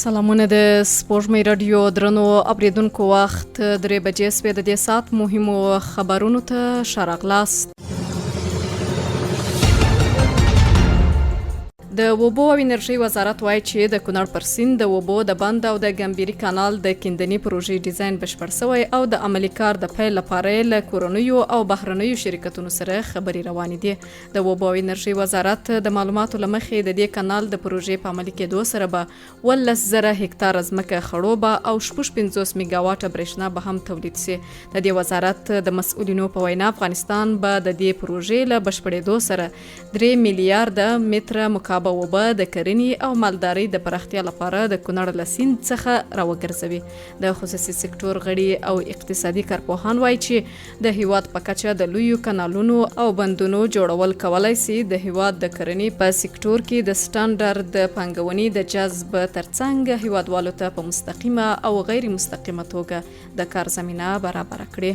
سلامونه د سپوږمۍ رادیو درنو اوریدونکو وخت 3 بجې سوې د دې ساعت مهمو خبرونو ته ښه راغلاست. د اوبو او انرژۍ وزارت وایي چې د کونړ پر سیند د اوبو د بند او د ګمبيري کانال د کیندنې پروژې ډیزاین بشپړ شوی او د عملي کار د پیل لپاره له کورنیو او بهرنیو شرکتونو سره خبرې روانې دي. د اوبو او انرژۍ وزارت د معلوماتو له مخې د دې کانال د پروژې په عملي کېدو سره به 1,000 هکتاره ځمکه خړوبه او 50 میګاواټه برېښنا به هم تولید شي. د دې وزارت د مسؤلینو په وینا افغانستان به د دې پروژې له بشپړېدو سره 3 میلیارډ متره مکعب اوبه د کرنې او مالدارۍ د پراختیا لپاره د کونړ له سیند څخه راوګرځوي. د خصوصي سکتور غړي او اقتصادي کارپوهان وایي چې د هیواد په کچه د لویو کانالونو او بندونو جوړول کولای شي د هیواد د کرنې په سکتور کې د سټانډرډ د پانګونې د جذب ترڅنګ هیوادوالو ته په مستقیمه او غیر مستقیمه توګه د کار زمینه برابر کړي.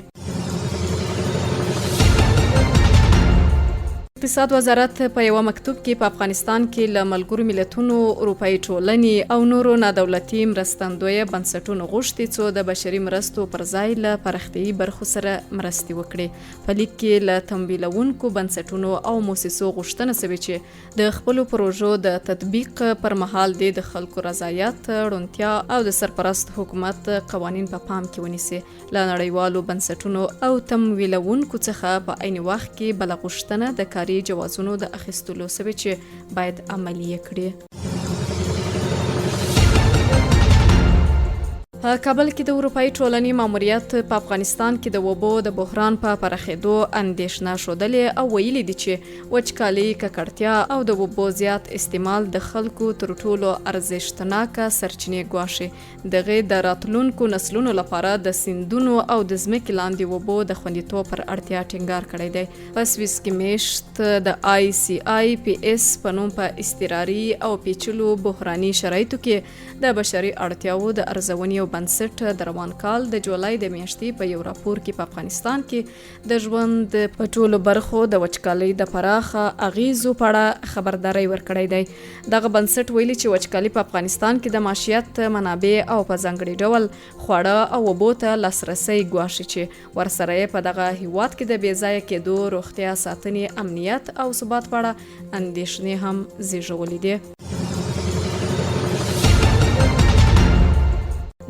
اقتصاد وزارت په یو مکتوب کې په افغانستان کې له ملګرو ملتونو، اروپایي ټولنې او نورو نادولتي مرستندویه بنسټونو غوښتي څو د بشري مرستو پر ځای له پراختیایي برخو سره مرستې وکړي. په لیک کې له تمویلونکو بنسټونو او موسسو غوښتنه شوې چې د خپلو پروژو د تطبیق پر مهال د خلکو رضایت، روڼتیا او د سرپرست حکومت قوانین په پام کې ونیسي. له نړیوالو بنسټونو او تمویلونکو څخه په عین وخت کې بله غوښتنه د کاري جوازونو د اخیستلو سوي چې باید عملي کړي. په کابل کې د اروپایي ټولنې ماموریت په افغانستان کې د اوبو د بحران په پراخېدو اندېښنه ښودلې او ویلي دي چې وچکالي، ککړتیا او د اوبو زیات استعمال د خلکو تر ټولو ارزښتناکه سرچینې ګواښي. دغه د راتلونکو نسلونو لپاره د سیندونو او د ځمکې لاندې اوبو د خوندیتوب پر اړتیا ټینګار کړی دی. په سویس کې میشت د ICIPS په نوم په اضطراري او پیچلو بحراني شرایطو کې د بشري اړتیاو د ارزونې بنسټ د روان کال د جولای د میاشتې په یو راپور کې په افغانستان کې د ژوند په ټولو برخو د وچکالۍ د پراخه اغیزو په اړه خبرداری ورکړی دی. دغه بنسټ ویلي چې وچکالي په افغانستان کې د معیشت منابع او په ځانګړي ډول خواړه او اوبو ته لاسرسی ګواښي چې ورسره یې په دغه هیواد کې د بې ځایه کېدو، روغتیا ساتنې، امنیت او ثبات په اړه اندېښنې هم زیږولې دي.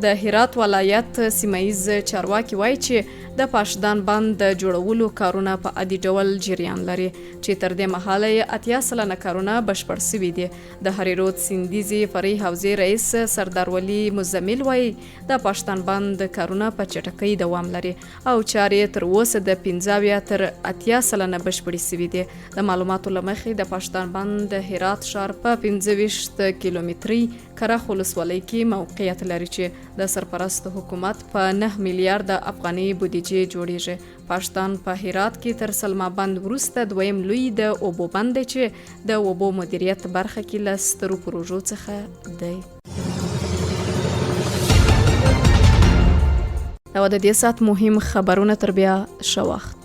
د هرات ولایت سیمایز چارواکي وایي چې د پاشدان بند د جوړولو کارونه په عادي ډول جریان لري چې تر دې مهاله یې 80% کارونه بشپړ شوي دي. د هرې رود سیندیزې فرعي حوزې رئیس سردار ولي مزمل وایي د پاشدان بند کارونه په چټکۍ دوام لري او چارې تر اوسه د 15 تر 80% بشپړې شوي دي. د معلوماتو له مخې د پاشدان بند د هرات ښار په 25 کیلومتري کرخ ولسوالۍ کې موقعیت لري چې د سرپرست حکومت په 9 میلیارډ افغاني بودیجې جوړیږي. پاشدان په هرات کې تر سلما بند وروسته دویم لوی د اوبو بند دی چې د اوبو مدیریت برخه کې له سترو پروژو څخه دی. دا د دې ساعت مهم خبرونه تر بیا ښه وخت.